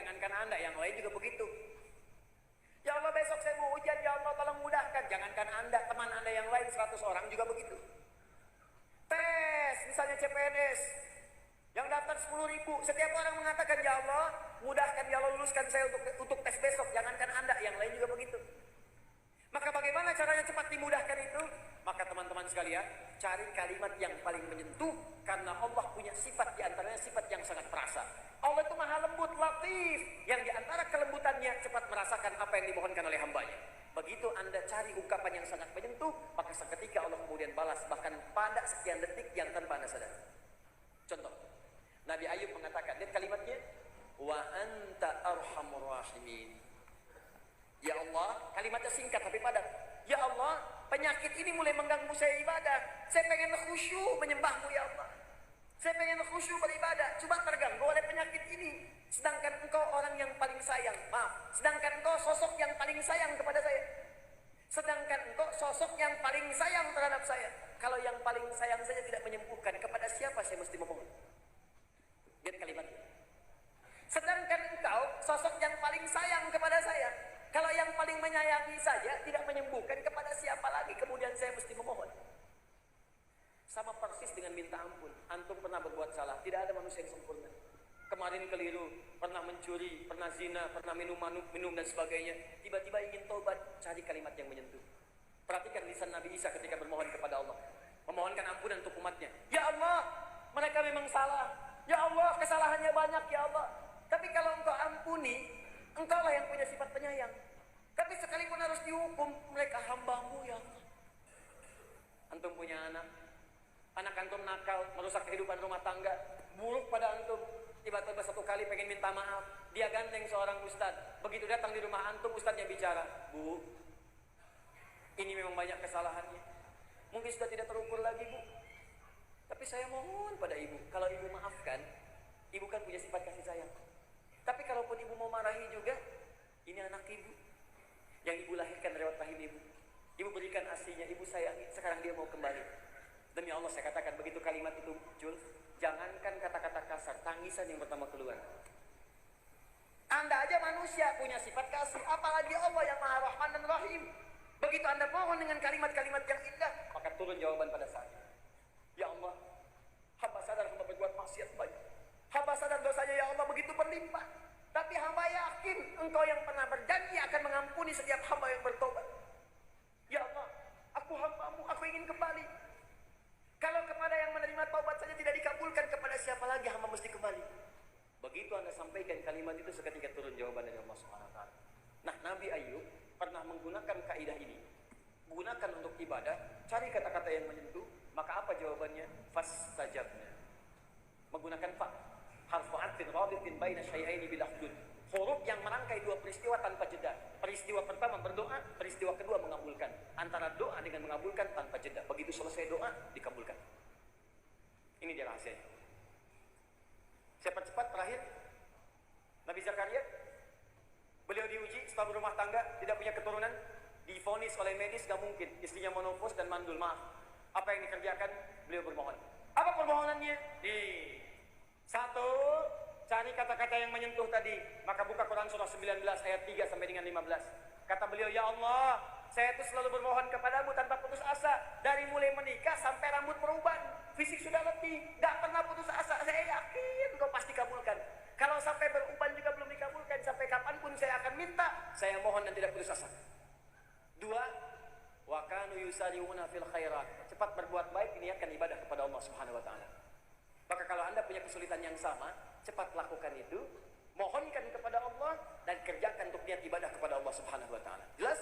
jangankan Anda, yang lain juga begitu. Ya Allah, besok saya mau ujian, ya Allah tolong mudahkan. Jangankan Anda, teman Anda yang lain 100 orang juga begitu. Tes, misalnya CPNS, yang daftar 10.000, setiap orang mengatakan, ya Allah mudahkan, ya Allah luluskan saya untuk tes besok. Jangankan Anda, yang lain juga begitu. Maka bagaimana caranya cepat dimudahkan itu? Maka teman-teman sekalian, cari kalimat yang paling menyentuh, karena Allah punya sifat, diantaranya sifat yang sangat terasa. Allah itu maha lembut, latif, yang diantara kelembutannya cepat merasakan apa yang dimohonkan oleh hambanya. Begitu Anda cari ungkapan yang sangat menyentuh, maka seketika Allah kemudian balas, bahkan pada sekian detik yang tanpa Anda sadar. Contoh, Nabi Ayub mengatakan, lihat kalimatnya, wa anta arhamur rahimin. Ya Allah, kalimatnya singkat tapi padat. Ya Allah, penyakit ini mulai mengganggu saya ibadah. Saya pengen khusyuk menyembahmu ya Allah. Saya pengen khusyuk beribadah. Cuma terganggu oleh penyakit ini. Sedangkan engkau orang yang paling sayang. Maaf, sedangkan engkau sosok yang paling sayang kepada saya. Sedangkan engkau sosok yang paling sayang terhadap saya. Kalau yang paling sayang saja tidak menyembuhkan, kepada siapa saya mesti memohon? Lihat kalimatnya. Sedangkan engkau sosok yang paling sayang kepada saya. Kalau yang paling menyayangi saja tidak menyembuhkan, kepada siapa lagi kemudian saya mesti memohon? Sama persis dengan minta ampun. Antum pernah berbuat salah, tidak ada manusia yang sempurna. Kemarin keliru, pernah mencuri, pernah zina, pernah minum dan sebagainya. Tiba-tiba ingin taubat, cari kalimat yang menyentuh. Perhatikan lisan Nabi Isa ketika bermohon kepada Allah, memohonkan ampunan untuk umatnya. Ya Allah, mereka memang salah. Ya Allah, kesalahannya banyak ya Allah. Tapi kalau engkau ampuni, engkaulah yang punya sifat penyayang. Tapi sekalipun harus dihukum, mereka hambamu ya Allah. Antum punya anak antum nakal, merusak kehidupan rumah tangga, buruk pada antum. Tiba-tiba satu kali pengen minta maaf, dia gandeng seorang ustadz. Begitu datang di rumah antum, ustadznya bicara, Bu, ini memang banyak kesalahannya, mungkin sudah tidak terukur lagi Bu, tapi saya mohon pada ibu, kalau ibu maafkan, ibu kan punya sifat kasih sayang. Tapi kalaupun ibu mau marahi juga, ini anak ibu yang ibu lahirkan lewat rahim ibu. Ibu berikan asinya, ibu sayangi, sekarang dia mau kembali. Demi Allah saya katakan, begitu kalimat itu muncul, jangankan kata-kata kasar, tangisan yang pertama keluar. Anda aja manusia punya sifat kasih, apalagi Allah yang Maha Rahman dan Rahim. Begitu Anda mohon dengan kalimat-kalimat yang indah, maka turun jawaban pada saat. Ya Allah, hamba sadar hamba berbuat maksiat banyak. Hamba sadar dosanya ya Allah begitu berlimpah. Tapi hamba yakin Engkau yang pernah berjanji akan mengampuni setiap hamba yang bertobat. Ya Allah, aku hambamu, aku ingin kembali. Kalau kepada yang menerima taubat saja tidak dikabulkan, kepada siapa lagi hamba mesti kembali? Begitu Anda sampaikan kalimat itu, seketika turun jawaban dari Allah Subhanahu wa taala. Nah, Nabi Ayub pernah menggunakan kaidah ini. Gunakan untuk ibadah, cari kata-kata yang menyentuh, maka apa jawabannya? Fastajabna. Menggunakan fa, harfu atfin rabitin baina syai'aini bila hudud. Huruf yang merangkai dua peristiwa tanpa jeda. Peristiwa pertama berdoa, peristiwa kedua mengabulkan. Antara doa dengan mengabulkan tanpa jeda. Begitu selesai doa, dikabulkan. Ini dia rahasianya. Cepat-cepat terakhir, Nabi Zakaria, beliau diuji setelah berumah tangga, tidak punya keturunan, divonis oleh medis, gak mungkin. Istrinya menopause dan mandul, maaf. Apa yang dikerjakan? Beliau bermohon. Apa permohonannya? Satu, cari kata-kata yang menyentuh tadi. Maka buka Quran surah 19 ayat 3 sampai dengan 15. Kata beliau, ya Allah, saya itu selalu bermohon kepadamu tanpa putus asa. Dari mulai menikah sampai rambut perubahan, fisik sudah letih, gak pernah putus asa. Saya yakin Kau pasti kabulkan. Kalau sampai beruban juga belum dikabulkan, sampai kapanpun saya akan minta, saya mohon dan tidak putus asa. Dua, wa kanu yusari'una fil khairat. Cepat berbuat baik, niatkan ibadah kepada Allah Subhanahu wa taala. Maka kalau Anda punya kesulitan yang sama, cepat lakukan itu, mohonkan kepada Allah dan kerjakan untuk niat ibadah kepada Allah Subhanahu wa taala. Jelas?